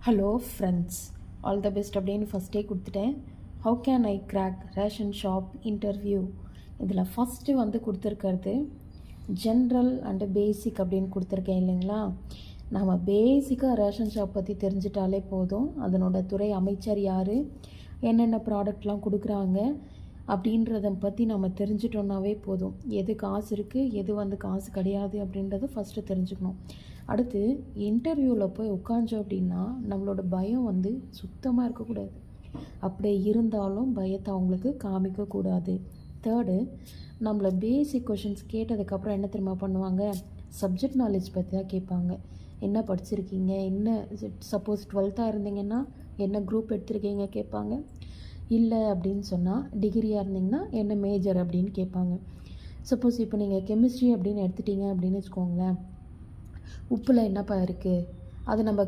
Hello friends, all the best அப்படின்னு ஃபஸ்ட்டே கொடுத்துட்டேன். How can I crack ration shop interview? இதில் ஃபஸ்ட்டு கொடுத்துருக்கிறது ஜென்ரல் அண்டு பேசிக் அப்படின்னு கொடுத்துருக்கேன் இல்லைங்களா. நம்ம பேசிக்காக ரேஷன் ஷாப் பற்றி தெரிஞ்சிட்டாலே போதும். அதனோட துறை அமைச்சர் யார், என்னென்ன ப்ராடக்ட்லாம் கொடுக்குறாங்க அப்படின்றத பற்றி நம்ம தெரிஞ்சிட்டோன்னாவே போதும். எது காசு இருக்குது, எது காசு கிடையாது அப்படின்றத ஃபஸ்ட்டு தெரிஞ்சுக்கணும். அடுத்து இன்டர்வியூவில் போய் உட்காந்தோம் அப்படின்னா நம்மளோட பயம் சுத்தமாக இருக்கக்கூடாது. அப்படியே இருந்தாலும் பயத்தை அவங்களுக்கு காமிக்கக்கூடாது. தேர்டு, நம்மளை பேசிக் கொஷின்ஸ் கேட்டதுக்கப்புறம் என்ன தெரியுமா பண்ணுவாங்க, சப்ஜெக்ட் நாலேஜ் பற்றி தான் கேட்பாங்க. என்ன படிச்சிருக்கீங்க, என்ன சப்போஸ் 12th இருந்தீங்கன்னா என்ன குரூப் எடுத்திருக்கீங்க கேட்பாங்க. இல்லை அப்படின்னு சொன்னால் டிகிரியாக இருந்தீங்கன்னா என்ன மேஜர் அப்படின்னு கேட்பாங்க. சப்போஸ் இப்போ நீங்கள் கெமிஸ்ட்ரி அப்படின்னு எடுத்துட்டீங்க அப்படின்னு வச்சுக்கோங்களேன், உப்பில் என்னப்பா இருக்குது, அது நம்ம